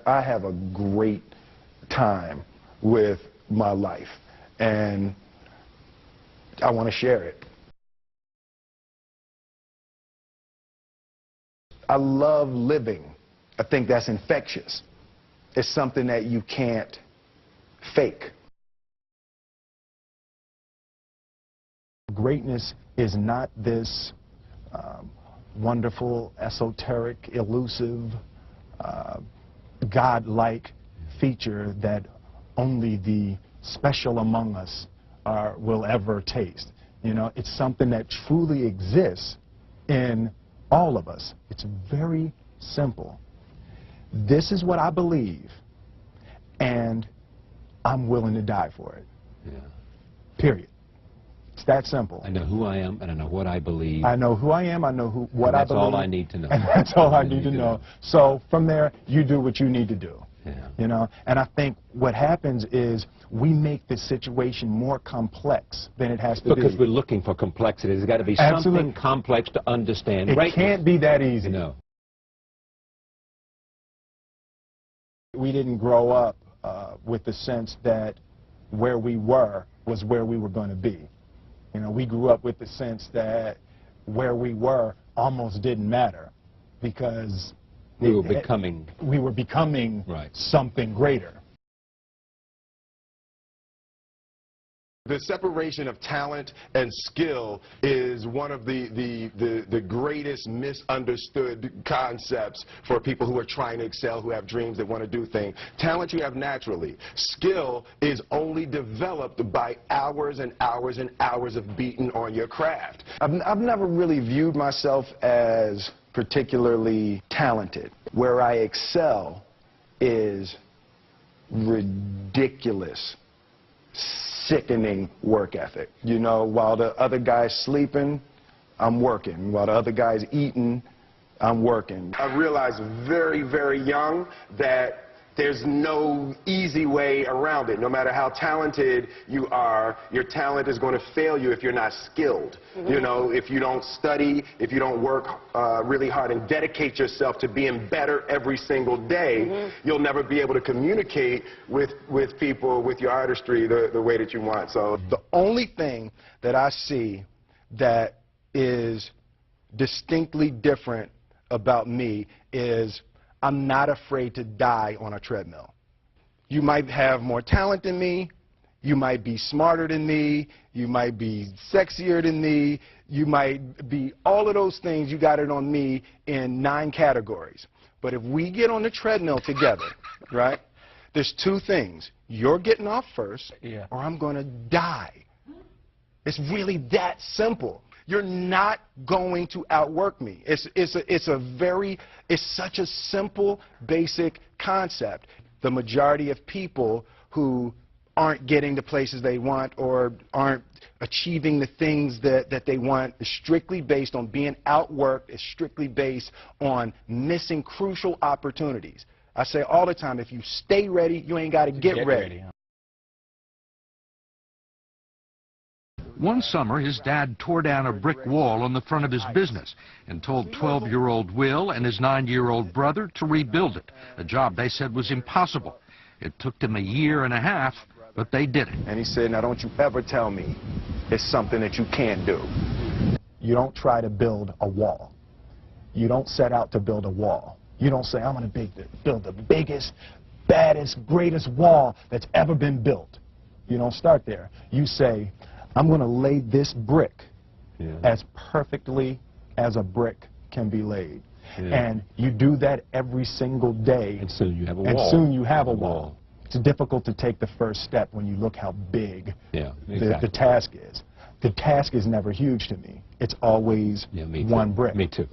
I have a great time with my life, and I want to share it. I love living. I think that's infectious. It's something that you can't fake. Greatness is not this wonderful, esoteric, elusive, God-like feature that only the special among us will ever taste. You know, it's something that truly exists in all of us. It's very simple. This is what I believe, and I'm willing to die for it. Yeah. Period. It's that simple. I know who I am, and I know what I believe. I know who I am, I know what I believe. That's all I need to know. And that's all I need to know. So from there, you do what you need to do. Yeah. You know, and I think what happens is we make the situation more complex than it has to be. Because we're looking for complexity. There's got to be something complex to understand. It can't be that easy. No. We didn't grow up with the sense that where we were was where we were going to be. You know, we grew up with the sense that where we were almost didn't matter because we were becoming right. Something greater. The separation of talent and skill is one of the greatest misunderstood concepts for people who are trying to excel, who have dreams, that want to do things. Talent you have naturally. Skill is only developed by hours and hours and hours of beating on your craft. I've never really viewed myself as particularly talented. Where I excel is ridiculous, sickening work ethic. You know, while the other guy's sleeping, I'm working. While the other guy's eating, I'm working. I realized very, very young that there's no easy way around it. No matter how talented you are, your talent is going to fail you if you're not skilled. You know, if you don't study, if you don't work really hard and dedicate yourself to being better every single day, you'll never be able to communicate with people, with your artistry, the way that you want. So the only thing that I see that is distinctly different about me is I'm not afraid to die on a treadmill. You might have more talent than me, you might be smarter than me, you might be sexier than me, you might be all of those things. You got it on me in 9 categories. But if we get on the treadmill together, right, there's 2 things. You're getting off first, or I'm going to die. It's really that simple. You're not going to outwork me. It's such a simple, basic concept. The majority of people who aren't getting the places they want or aren't achieving the things that they want is strictly based on being outworked, is strictly based on missing crucial opportunities. I say all the time, if you stay ready, you ain't got to get ready. One summer, his dad tore down a brick wall on the front of his business and told 12-year-old Will and his 9-year-old brother to rebuild it, a job they said was impossible. It took them 1.5 years, but they did it. And he said, now don't you ever tell me it's something that you can't do. You don't try to build a wall. You don't set out to build a wall. You don't say, I'm going to build the biggest, baddest, greatest wall that's ever been built. You don't start there. You say, I'm going to lay this brick as perfectly as a brick can be laid. And you do that every single day. And soon you have a wall. And soon you have a wall. It's difficult to take the first step when you look how big the task is. The task is never huge to me. It's always one brick. Me too.